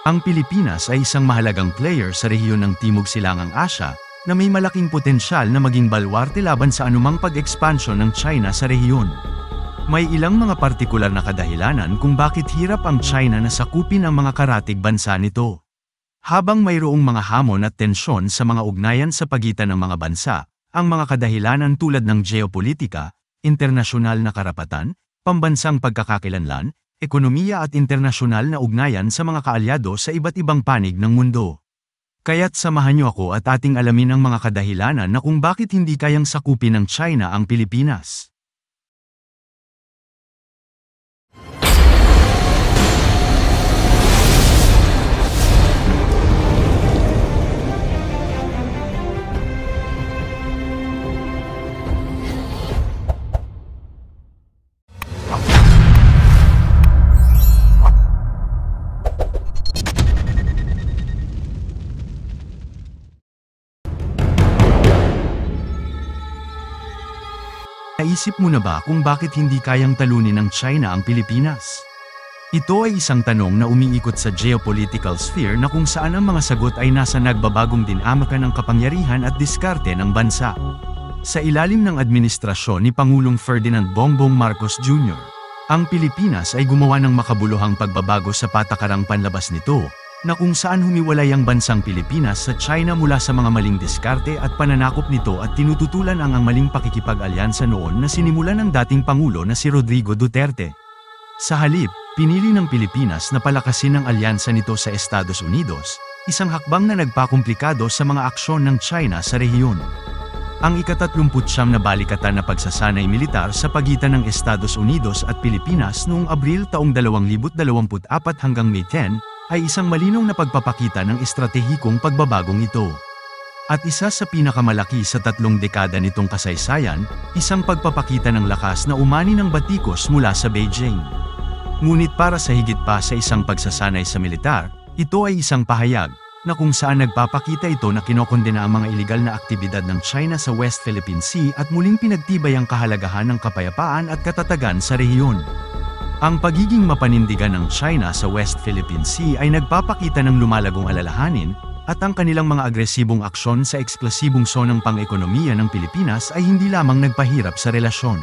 Ang Pilipinas ay isang mahalagang player sa rehiyon ng Timog Silangang Asya, na may malaking potensyal na maging balwarte laban sa anumang pag-ekspansyon ng China sa rehiyon. May ilang mga partikular na kadahilanan kung bakit hirap ang China na sakupin ang mga karatig bansa nito. Habang mayroong mga hamon at tensyon sa mga ugnayan sa pagitan ng mga bansa, ang mga kadahilanan tulad ng geopolitika, internasyonal na karapatan, pambansang pagkakakilanlan, ekonomiya at internasyonal na ugnayan sa mga kaalyado sa iba't ibang panig ng mundo. Kaya't samahan niyo ako at ating alamin ang mga kadahilanan na kung bakit hindi kayang sakupin ng China ang Pilipinas. Naisip mo na ba kung bakit hindi kayang talunin ng China ang Pilipinas? Ito ay isang tanong na umiikot sa geopolitical sphere na kung saan ang mga sagot ay nasa nagbabagong dinamika ng kapangyarihan at diskarte ng bansa. Sa ilalim ng administrasyon ni Pangulong Ferdinand Bongbong Marcos Jr., ang Pilipinas ay gumawa ng makabuluhang pagbabago sa patakarang panlabas nito, na kung saan humiwalay ang bansang Pilipinas sa China mula sa mga maling diskarte at pananakop nito at tinututulan ang maling pakikipag-alyansa noon na sinimulan ng dating Pangulo na si Rodrigo Duterte. Sa halip, pinili ng Pilipinas na palakasin ang alyansa nito sa Estados Unidos, isang hakbang na nagpakomplikado sa mga aksyon ng China sa rehiyon. Ang ika-39 na balikatan na pagsasanay militar sa pagitan ng Estados Unidos at Pilipinas noong Abril taong 2024 hanggang May 10, ay isang malinaw na pagpapakita ng estratehikong pagbabagong ito. At isa sa pinakamalaki sa 3 dekada nitong kasaysayan, isang pagpapakita ng lakas na umani ng batikos mula sa Beijing. Ngunit para sa higit pa sa isang pagsasanay sa militar, ito ay isang pahayag, na kung saan nagpapakita ito na kinokondena ang mga iligal na aktibidad ng China sa West Philippine Sea at muling pinagtibay ang kahalagahan ng kapayapaan at katatagan sa rehiyon. Ang pagiging mapanindigan ng China sa West Philippine Sea ay nagpapakita ng lumalagong alalahanin, at ang kanilang mga agresibong aksyon sa eksplosibong zonang pang-ekonomiya ng Pilipinas ay hindi lamang nagpahirap sa relasyon.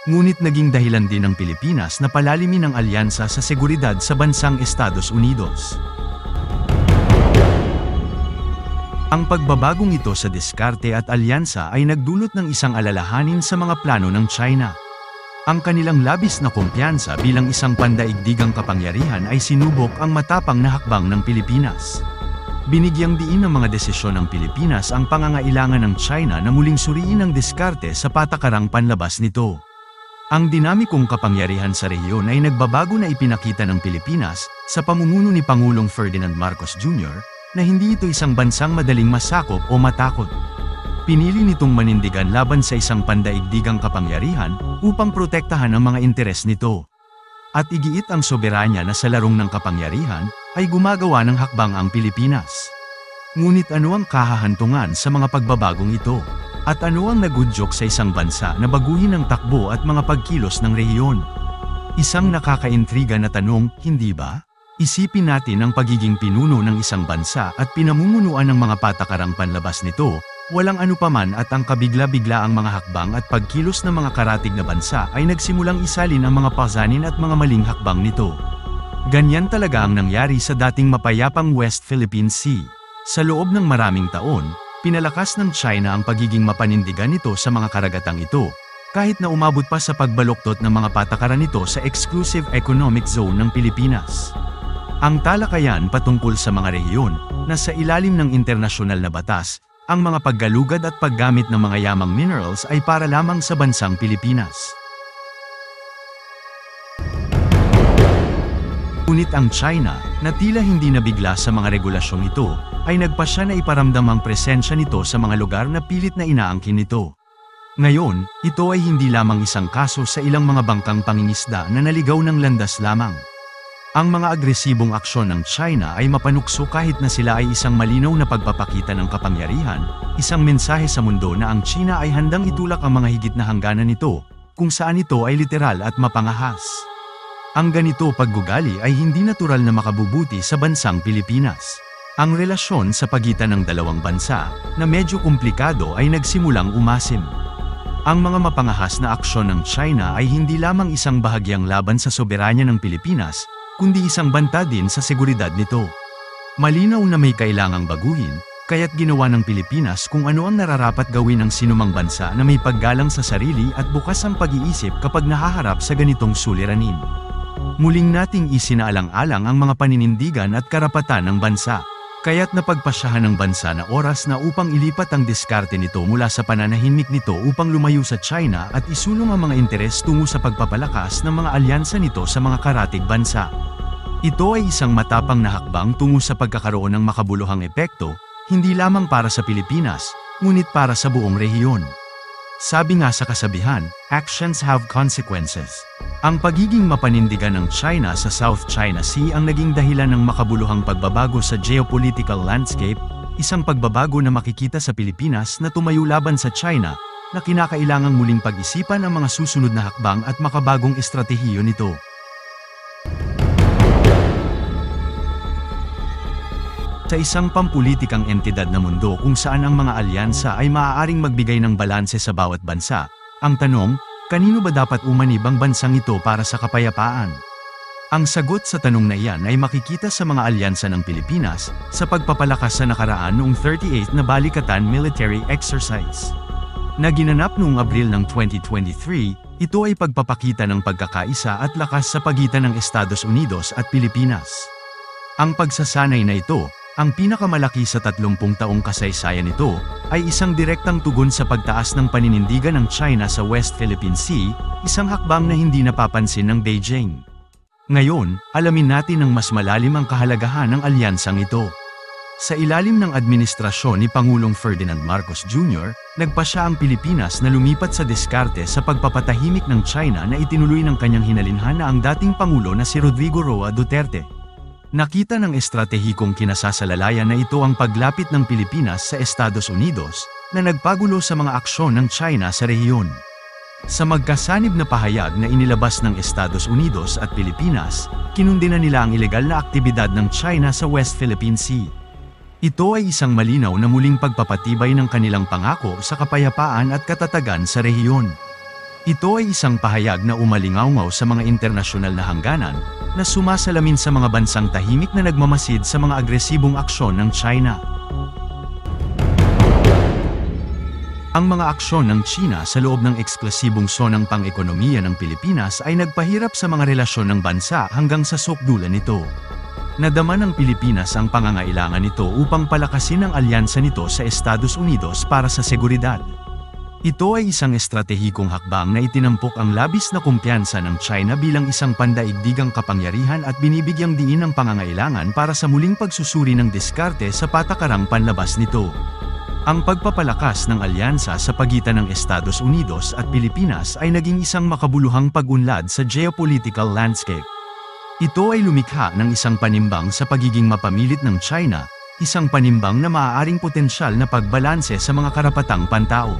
Ngunit naging dahilan din ng Pilipinas na palalimin ang alyansa sa seguridad sa bansang Estados Unidos. Ang pagbabagong ito sa diskarte at alyansa ay nagdulot ng isang alalahanin sa mga plano ng China. Ang kanilang labis na kumpiyansa bilang isang pandaigdigang kapangyarihan ay sinubok ang matapang na hakbang ng Pilipinas. Binigyang diin ng mga desisyon ng Pilipinas ang pangangailangan ng China na muling suriin ang diskarte sa patakarang panlabas nito. Ang dinamikong kapangyarihan sa rehiyon ay nagbabago na ipinakita ng Pilipinas sa pamumuno ni Pangulong Ferdinand Marcos Jr. na hindi ito isang bansang madaling masakop o matakot. Pinili nitong manindigan laban sa isang pandaigdigang kapangyarihan upang protektahan ang mga interes nito. At igiit ang soberanya na sa larong ng kapangyarihan ay gumagawa ng hakbang ang Pilipinas. Ngunit ano ang kahahantungan sa mga pagbabagong ito? At ano ang nagudyok sa isang bansa na baguhin ang takbo at mga pagkilos ng rehiyon? Isang nakakaintriga na tanong, hindi ba? Isipin natin ang pagiging pinuno ng isang bansa at pinamumunuan ng mga patakarang panlabas nito. Walang anupaman at ang kabigla-bigla ang mga hakbang at pagkilos ng mga karatig na bansa ay nagsimulang isalin ang mga pasanin at mga maling hakbang nito. Ganyan talaga ang nangyari sa dating mapayapang West Philippine Sea. Sa loob ng maraming taon, pinalakas ng China ang pagiging mapanindigan nito sa mga karagatang ito, kahit na umabot pa sa pagbaluktot ng mga patakaran nito sa Exclusive Economic Zone ng Pilipinas. Ang talakayan patungkol sa mga rehiyon na sa ilalim ng internasyonal na batas, ang mga paggalugad at paggamit ng mga yamang minerals ay para lamang sa bansang Pilipinas. Ngunit ang China, na tila hindi nabigla sa mga regulasyong ito, ay nagpasya na iparamdam ang presensya nito sa mga lugar na pilit na inaangkin nito. Ngayon, ito ay hindi lamang isang kaso sa ilang mga bangkang pangingisda na naligaw ng landas lamang. Ang mga agresibong aksyon ng China ay mapanukso kahit na sila ay isang malinaw na pagpapakita ng kapangyarihan, isang mensahe sa mundo na ang China ay handang itulak ang mga higit na hangganan nito, kung saan ito ay literal at mapangahas. Ang ganito paggugali ay hindi natural na makabubuti sa bansang Pilipinas. Ang relasyon sa pagitan ng dalawang bansa, na medyo komplikado ay nagsimulang umasim. Ang mga mapangahas na aksyon ng China ay hindi lamang isang bahagyang laban sa soberanya ng Pilipinas, kundi isang banta din sa seguridad nito. Malinaw na may kailangang baguhin, kaya't ginawa ng Pilipinas kung ano ang nararapat gawin ng sinumang bansa na may paggalang sa sarili at bukas ang pag-iisip kapag nahaharap sa ganitong suliranin. Muling nating isinaalang-alang ang mga paninindigan at karapatan ng bansa. Kaya't napagpasyahan ng bansa na oras na upang ilipat ang diskarte nito mula sa pananahimik nito upang lumayo sa China at isulong ang mga interes tungo sa pagpapalakas ng mga alyansa nito sa mga karatig bansa. Ito ay isang matapang na hakbang tungo sa pagkakaroon ng makabuluhang epekto, hindi lamang para sa Pilipinas, ngunit para sa buong rehiyon. Sabi nga sa kasabihan, actions have consequences. Ang pagiging mapanindigan ng China sa South China Sea ang naging dahilan ng makabuluhang pagbabago sa geopolitical landscape, isang pagbabago na makikita sa Pilipinas na tumayo laban sa China, na kinakailangang muling pag-isipan ang mga susunod na hakbang at makabagong estratehiyo nito. Sa isang pampulitikang entidad na mundo kung saan ang mga alyansa ay maaaring magbigay ng balanse sa bawat bansa, ang tanong, kanino ba dapat umanib ang bansang ito para sa kapayapaan? Ang sagot sa tanong na iyan ay makikita sa mga alyansa ng Pilipinas sa pagpapalakas sa nakaraan noong 38th na Balikatan Military Exercise. Na ginanap noong Abril ng 2023, ito ay pagpapakita ng pagkakaisa at lakas sa pagitan ng Estados Unidos at Pilipinas. Ang pagsasanay na ito, ang pinakamalaki sa 30 taong kasaysayan nito, ay isang direktang tugon sa pagtaas ng paninindigan ng China sa West Philippine Sea, isang hakbang na hindi napapansin ng Beijing. Ngayon, alamin natin ng mas malalim ang kahalagahan ng alyansang ito. Sa ilalim ng administrasyon ni Pangulong Ferdinand Marcos Jr., nagpasya ang Pilipinas na lumipat sa diskarte sa pagpapatahimik ng China na itinuloy ng kanyang hinalinhan na ang dating Pangulo na si Rodrigo Roa Duterte. Nakita ng estratehikong kinasasalalayan na ito ang paglapit ng Pilipinas sa Estados Unidos, na nagpagulo sa mga aksyon ng China sa rehiyon. Sa magkasanib na pahayag na inilabas ng Estados Unidos at Pilipinas, kinundina nila ang ilegal na aktibidad ng China sa West Philippine Sea. Ito ay isang malinaw na muling pagpapatibay ng kanilang pangako sa kapayapaan at katatagan sa rehiyon. Ito ay isang pahayag na umalingaw sa mga internasyonal na hangganan, na sumasalamin sa mga bansang tahimik na nagmamasid sa mga agresibong aksyon ng China. Ang mga aksyon ng China sa loob ng eksklusibong zonang pang-ekonomiya ng Pilipinas ay nagpahirap sa mga relasyon ng bansa hanggang sa sukdulan nito. Nadama ng Pilipinas ang pangangailangan nito upang palakasin ang alyansa nito sa Estados Unidos para sa seguridad. Ito ay isang estratehikong hakbang na itinampok ang labis na kumpiyansa ng China bilang isang pandaigdigang kapangyarihan at binibigyang diin ang pangangailangan para sa muling pagsusuri ng diskarte sa patakarang panlabas nito. Ang pagpapalakas ng alyansa sa pagitan ng Estados Unidos at Pilipinas ay naging isang makabuluhang pag-unlad sa geopolitical landscape. Ito ay lumikha ng isang panimbang sa pagiging mapamilit ng China, isang panimbang na maaaring potensyal na pagbalanse sa mga karapatang pantao.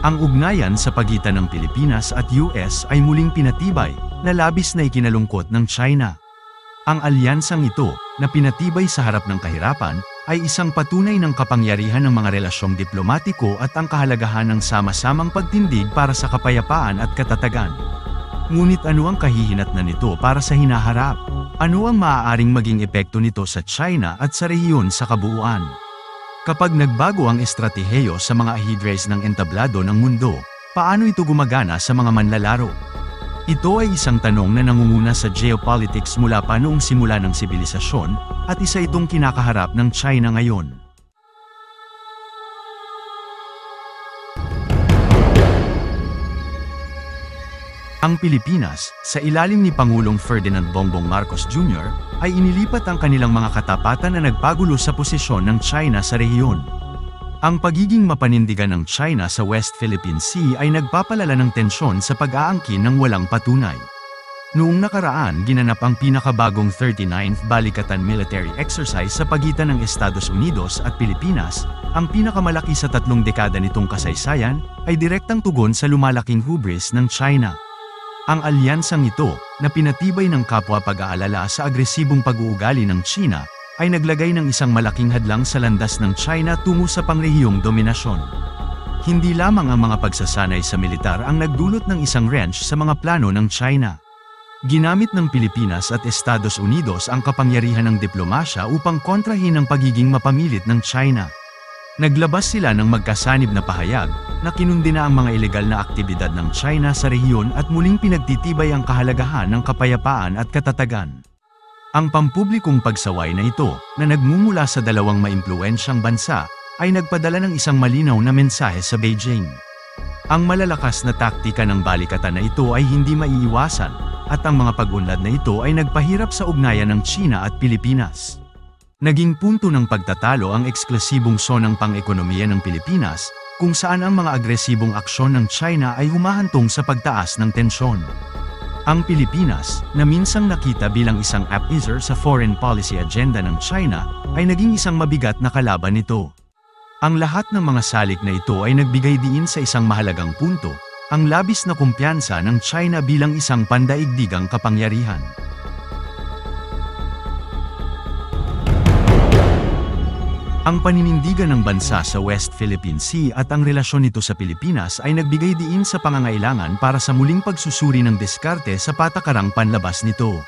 Ang ugnayan sa pagitan ng Pilipinas at US ay muling pinatibay, na labis na ikinalungkot ng China. Ang alyansang ito, na pinatibay sa harap ng kahirapan, ay isang patunay ng kapangyarihan ng mga relasyong diplomatiko at ang kahalagahan ng sama-samang pagtindig para sa kapayapaan at katatagan. Ngunit ano ang kahihinatnan nito para sa hinaharap? Ano ang maaaring maging epekto nito sa China at sa rehiyon sa kabuuan? Kapag nagbago ang estratehiyo sa mga ahidres ng entablado ng mundo, paano ito gumagana sa mga manlalaro? Ito ay isang tanong na nangunguna sa geopolitics mula pa noong simula ng sibilisasyon, at isa itong kinakaharap ng China ngayon. Ang Pilipinas, sa ilalim ni Pangulong Ferdinand Bongbong Marcos Jr., ay inilipat ang kanilang mga katapatan na nagpagulo sa posisyon ng China sa rehiyon. Ang pagiging mapanindigan ng China sa West Philippine Sea ay nagpapalala ng tensyon sa pag-aangkin ng walang patunay. Noong nakaraan, ginanap ang pinakabagong 39th Balikatan Military Exercise sa pagitan ng Estados Unidos at Pilipinas, ang pinakamalaki sa 3 dekada nitong kasaysayan, ay direktang tugon sa lumalaking hubris ng China. Ang alyansang ito, na pinatibay ng kapwa pag-aalala sa agresibong pag-uugali ng China, ay naglagay ng isang malaking hadlang sa landas ng China tungo sa pangrehiyong dominasyon. Hindi lamang ang mga pagsasanay sa militar ang nagdulot ng isang wrench sa mga plano ng China. Ginamit ng Pilipinas at Estados Unidos ang kapangyarihan ng diplomasya upang kontrahin ang pagiging mapamilit ng China. Naglabas sila ng magkasanib na pahayag, na kinundi na ang mga ilegal na aktibidad ng China sa rehiyon at muling pinagtitibay ang kahalagahan ng kapayapaan at katatagan. Ang pampublikong pagsaway na ito, na nagmumula sa dalawang maimpluwensyang bansa, ay nagpadala ng isang malinaw na mensahe sa Beijing. Ang malalakas na taktika ng balikatan na ito ay hindi maiiwasan, at ang mga pag-unlad na ito ay nagpahirap sa ugnayan ng China at Pilipinas. Naging punto ng pagtatalo ang eksklusibong zonang pang-ekonomiya ng Pilipinas, kung saan ang mga agresibong aksyon ng China ay humahantong sa pagtaas ng tensyon. Ang Pilipinas, na minsang nakita bilang isang appeaser sa foreign policy agenda ng China, ay naging isang mabigat na kalaban nito. Ang lahat ng mga salik na ito ay nagbigay diin sa isang mahalagang punto, ang labis na kumpiyansa ng China bilang isang pandaigdigang kapangyarihan. Ang paninindigan ng bansa sa West Philippine Sea at ang relasyon nito sa Pilipinas ay nagbigay diin sa pangangailangan para sa muling pagsusuri ng diskarte sa patakarang panlabas nito.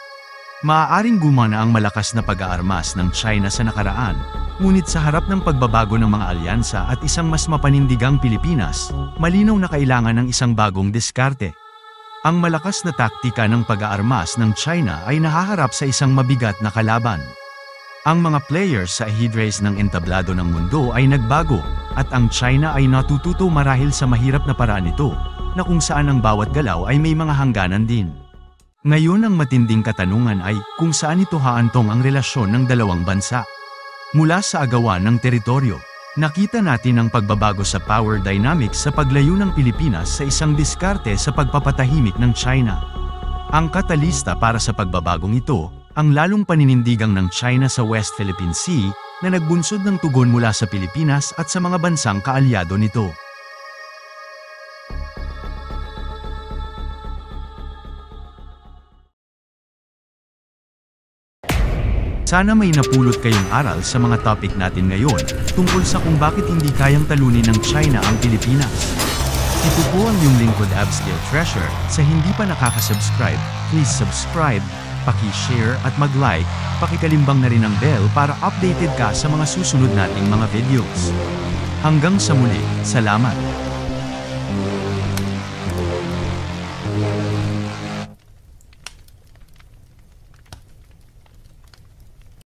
Maaaring gumana ang malakas na pag-aarmas ng China sa nakaraan, ngunit sa harap ng pagbabago ng mga alyansa at isang mas mapanindigang Pilipinas, malinaw na kailangan ng isang bagong diskarte. Ang malakas na taktika ng pag-aarmas ng China ay nahaharap sa isang mabigat na kalaban. Ang mga players sa aheadrace ng entablado ng mundo ay nagbago, at ang China ay natututo marahil sa mahirap na paraan nito, na kung saan ang bawat galaw ay may mga hangganan din. Ngayon ang matinding katanungan ay, kung saan ito haantong ang relasyon ng dalawang bansa. Mula sa agawan ng teritoryo, nakita natin ang pagbabago sa power dynamics sa paglayo ng Pilipinas sa isang diskarte sa pagpapatahimik ng China. Ang katalista para sa pagbabagong ito, ang lalong paninindigang ng China sa West Philippine Sea, na nagbunsod ng tugon mula sa Pilipinas at sa mga bansang kaalyado nito. Sana may napulot kayong aral sa mga topic natin ngayon, tungkol sa kung bakit hindi kayang talunin ng China ang Pilipinas. Ito po ang yung lingkod Abscale Treasure. Sa hindi pa nakaka-subscribe, please subscribe, paki-share at mag-like, pakikalimbang na rin ang bell para updated ka sa mga susunod nating mga videos. Hanggang sa muli, salamat!